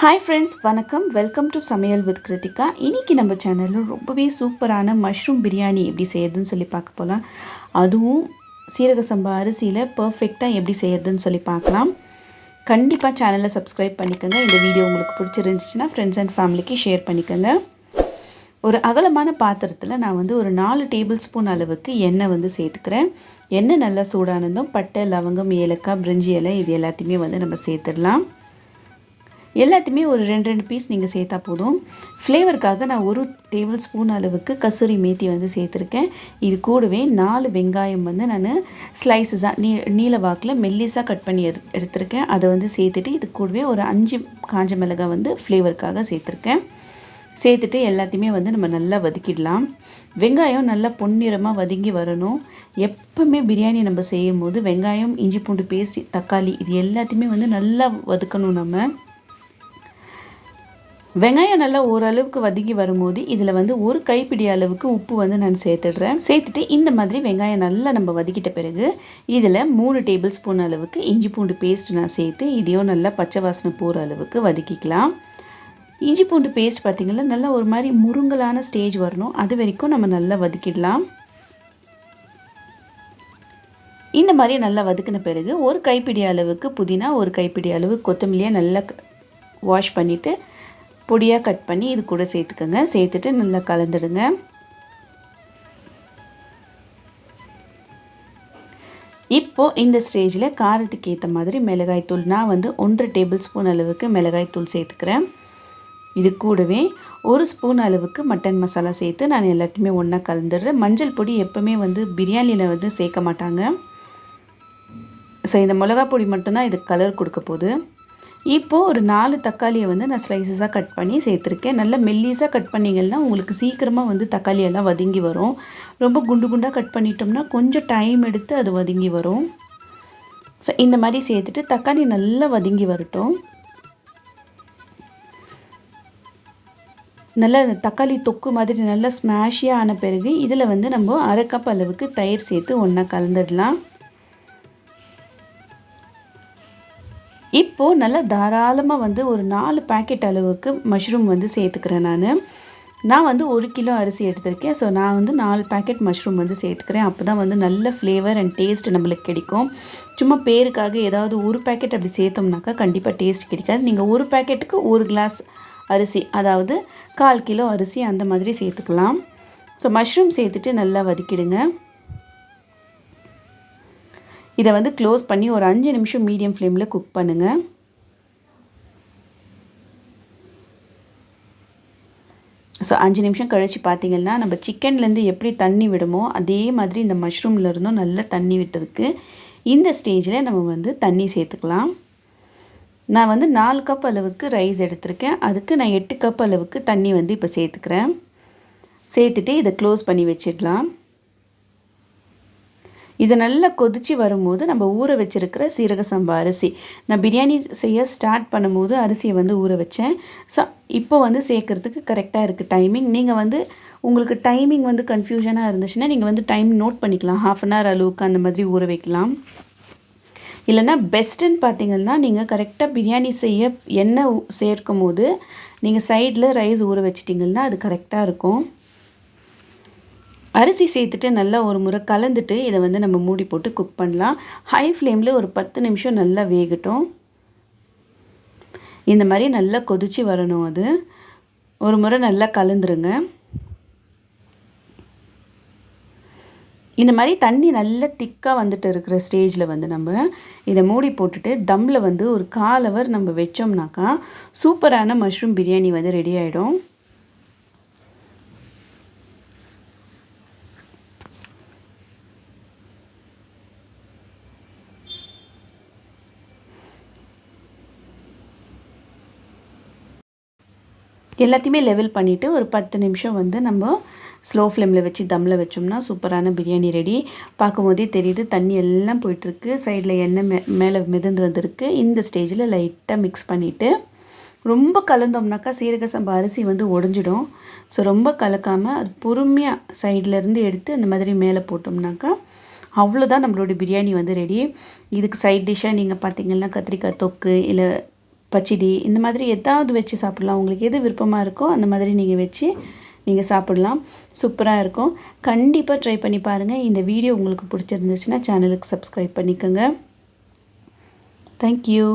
Hi friends, வணக்கம். Welcome to சமையல் with Kiruthika. இன்றைக்கி நம்ம சேனலில் ரொம்பவே சூப்பரான மஷ்ரூம் பிரியாணி எப்படி செய்யறதுன்னு சொல்லி பார்க்க போகலாம். அதுவும் சீரக சம்பா அரிசியில் பர்ஃபெக்டாக எப்படி செய்யறதுன்னு சொல்லி பார்க்கலாம். கண்டிப்பாக சேனலை சப்ஸ்கிரைப் பண்ணிக்கோங்க. இந்த வீடியோ உங்களுக்கு பிடிச்சிருந்துச்சுன்னா ஃப்ரெண்ட்ஸ் அண்ட் ஃபேமிலிக்கு ஷேர் பண்ணிக்கோங்க. ஒரு அகலமான பாத்திரத்தில் நான் ஒரு 4 டேபிள் ஸ்பூன் அளவுக்கு எண்ணெய் சேர்த்துக்கிறேன். எண்ணெய் நல்லா சூடானதும் பட்டை, லவங்கம், ஏலக்காய், பிரிஞ்சி இலை இது எல்லாத்தையுமே நம்ம சேர்த்துடலாம். எல்லாத்தையுமே ஒரு 2 பீஸ் நீங்கள் சேர்த்தா போதும். ஃப்ளேவருக்காக நான் 1 டேபிள் ஸ்பூன் அளவுக்கு கசூரி மேத்தி சேர்த்துருக்கேன். இது கூடவே 4 வெங்காயம் நான் ஸ்லைஸஸாக நீல வாக்கில் மெல்லிஸாக கட் பண்ணி எடுத்திருக்கேன். அதை சேர்த்துட்டு இது கூடவே ஒரு 5 காஞ்ச மிளகாய் ஃப்ளேவருக்காக சேர்த்துருக்கேன். சேர்த்துட்டு எல்லாத்தையுமே நம்ம நல்லா வதக்கிடலாம். வெங்காயம் நல்லா பொன்னிறமாக வதங்கி வரணும். எப்பவுமே பிரியாணி நம்ம செய்யும் போது வெங்காயம், இஞ்சி பூண்டு பேஸ்ட், தக்காளி இது எல்லாத்தையுமே நல்லா வதக்கணும். நம்ம வெங்காயம் நல்லா ஓரளவுக்கு வதங்கி வரும்போது இதில் ஒரு கைப்பிடி அளவுக்கு உப்பு நான் சேர்த்துடுறேன். சேர்த்துட்டு இந்த மாதிரி வெங்காயம் நல்லா நம்ம வதக்கிட்ட பிறகு இதில் 3 டேபிள் ஸ்பூன் அளவுக்கு இஞ்சி பூண்டு பேஸ்ட் நான் சேர்த்து இதையும் நல்லா பச்சை வாசனை போகிற அளவுக்கு வதக்கிக்கலாம். இஞ்சி பூண்டு பேஸ்ட் பார்த்திங்கன்னா நல்லா ஒரு மாதிரி முருங்கலான ஸ்டேஜ் வரணும். அது வரைக்கும் நம்ம நல்லா வதக்கிடலாம். இந்த மாதிரி நல்லா வதக்கின பிறகு ஒரு கைப்பிடி அளவுக்கு புதினா, ஒரு கைப்பிடி அளவு கொத்தமல்லியை நல்லா வாஷ் பண்ணிவிட்டு பொடியாக கட் பண்ணி இது கூட சேர்த்துக்கோங்க. சேர்த்துட்டு நல்லா கலந்துடுங்க. இப்போது இந்த ஸ்டேஜில் காரத்துக்கு ஏற்ற மாதிரி மிளகாய்த்தூள் நான் 1 டேபிள் ஸ்பூன் அளவுக்கு மிளகாய்த்தூள் சேர்த்துக்கிறேன். இது கூடவே 1 ஸ்பூன் அளவுக்கு மட்டன் மசாலா சேர்த்து நான் எல்லாத்தையுமே ஒன்றா கலந்துடுறேன். மஞ்சள் பொடி எப்போவுமே பிரியாணியில் சேர்க்க மாட்டாங்க. ஸோ இந்த மிளகா பொடி மட்டும்தான் இதுக்கு கலர் கொடுக்க போகுது. இப்போது ஒரு 4 தக்காளியை நான் ஸ்லைஸஸாக கட் பண்ணி சேர்த்துருக்கேன். நல்லா மெல்லிஸாக கட் பண்ணிங்கன்னா உங்களுக்கு சீக்கிரமாக தக்காளியெல்லாம் வதங்கி வரும். ரொம்ப குண்டு குண்டாக கட் பண்ணிட்டோம்னா கொஞ்சம் டைம் எடுத்து அது வதங்கி வரும். ஸோ இந்த மாதிரி சேர்த்துட்டு தக்காளி நல்லா வதங்கி வரட்டும். நல்லா தக்காளி தொக்கு மாதிரி நல்லா ஸ்மாஷியாக ஆன பிறகு இதில் நம்ம 1/2 கப் அளவுக்கு தயிர் சேர்த்து ஒன்றா கலந்துடலாம். இப்போது நல்லா தாராளமாக ஒரு 4 பேக்கெட் அளவுக்கு மஷ்ரூம் சேர்த்துக்கிறேன். நான் 1 கிலோ அரிசி எடுத்திருக்கேன். ஸோ நான் 4 பேக்கெட் மஷ்ரூம் சேர்த்துக்கிறேன். அப்போ தான் நல்ல ஃப்ளேவர் அண்ட் டேஸ்ட் நம்மளுக்கு கிடைக்கும். சும்மா பேருக்காக ஏதாவது ஒரு பேக்கெட் அப்படி சேர்த்தோம்னாக்கா கண்டிப்பாக டேஸ்ட் கிடைக்காது. நீங்கள் ஒரு பேக்கெட்டுக்கு 1 கிளாஸ் அரிசி, அதாவது 1/4 கிலோ அரிசி அந்த மாதிரி சேர்த்துக்கலாம். ஸோ மஷ்ரூம் சேர்த்துட்டு நல்லா வதக்கிடுங்க. இதை க்ளோஸ் பண்ணி ஒரு 5 நிமிஷம் மீடியம் ஃப்ளேமில் குக் பண்ணுங்கள். ஸோ 5 நிமிஷம் கழித்து பார்த்திங்கன்னா நம்ம சிக்கன்லேருந்து எப்படி தண்ணி விடுமோ அதே மாதிரி இந்த மஷ்ரூமில் இருந்தும் நல்லா தண்ணி விட்டுருக்கு. இந்த ஸ்டேஜில் நம்ம தண்ணி சேர்த்துக்கலாம். நான் 4 கப் அளவுக்கு ரைஸ் எடுத்திருக்கேன். அதுக்கு நான் 8 கப் அளவுக்கு தண்ணி இப்போ சேர்த்துக்கிறேன். சேர்த்துட்டு இதை க்ளோஸ் பண்ணி வச்சிடலாம். இதை நல்லா கொதித்து வரும்போது நம்ம ஊற வச்சுருக்கிற சீரக சம்பா அரிசி, நான் பிரியாணி செய்ய ஸ்டார்ட் பண்ணும்போது அரிசியை ஊற வச்சேன். ஸோ இப்போ சேர்க்குறதுக்கு கரெக்டாக இருக்குது டைமிங். நீங்கள் உங்களுக்கு டைமிங் கன்ஃபியூஷனாக இருந்துச்சுன்னா நீங்கள் டைம் நோட் பண்ணிக்கலாம். 1/2 hour அளவுக்கு அந்த மாதிரி ஊற வைக்கலாம். இல்லைன்னா பெஸ்ட்டுன்னு பார்த்திங்கன்னா நீங்கள் கரெக்டாக பிரியாணி செய்ய எண்ணெய் சேர்க்கும் போது நீங்கள் சைடில் ரைஸ் ஊற வச்சிட்டிங்கன்னா அது கரெக்டாக இருக்கும். அரிசி சேர்த்துட்டு நல்லா ஒரு முறை கலந்துட்டு இதை நம்ம மூடி போட்டு குக் பண்ணலாம். ஹை ஃப்ளேமில் ஒரு 10 நிமிஷம் நல்லா வேகட்டும். இந்த மாதிரி நல்லா கொதித்து வரணும். அது ஒரு முறை நல்லா கலந்துருங்க. இந்த மாதிரி தண்ணி நல்லா திக்காக வந்துட்டு இருக்கிற ஸ்டேஜில் நம்ம இதை மூடி போட்டுட்டு தம்மில் ஒரு 1/4 hour நம்ம வச்சோம்னாக்கா சூப்பரான மஷ்ரூம் பிரியாணி ரெடி ஆகிடும். எல்லாத்தையுமே லெவல் பண்ணிவிட்டு ஒரு 10 நிமிஷம் நம்ம ஸ்லோ ஃப்ளேமில் வச்சு தம்மில் வச்சோம்னா சூப்பரான பிரியாணி ரெடி. பார்க்கும் போதே தெரியுது தண்ணி எல்லாம் போயிட்டுருக்கு. சைடில் எண்ணெய் மேலே மிதந்து வந்திருக்கு. இந்த ஸ்டேஜில் லைட்டாக மிக்ஸ் பண்ணிவிட்டு ரொம்ப கலந்தோம்னாக்கா சீரக சம்பா அரிசி உடஞ்சிடும். ஸோ ரொம்ப கலக்காமல் அது பொறுமையாக சைட்லேருந்து எடுத்து அந்த மாதிரி மேலே போட்டோம்னாக்கா அவ்வளோதான் நம்மளோட பிரியாணி ரெடி. இதுக்கு சைட் டிஷ்ஷாக நீங்கள் பார்த்திங்கன்னா கத்திரிக்காய் தொக்கு, இல்லை பச்சடி இந்த மாதிரி ஏதாவது வச்சு சாப்பிடலாம். உங்களுக்கு எது விருப்பமாக இருக்கோ அந்த மாதிரி நீங்கள் வச்சு நீங்கள் சாப்பிடலாம். சூப்பராக இருக்கும். கண்டிப்பாக ட்ரை பண்ணி பாருங்கள். இந்த வீடியோ உங்களுக்கு பிடிச்சிருந்துச்சுன்னா சேனலுக்கு சப்ஸ்கிரைப் பண்ணிக்கோங்க. தேங்க்யூ.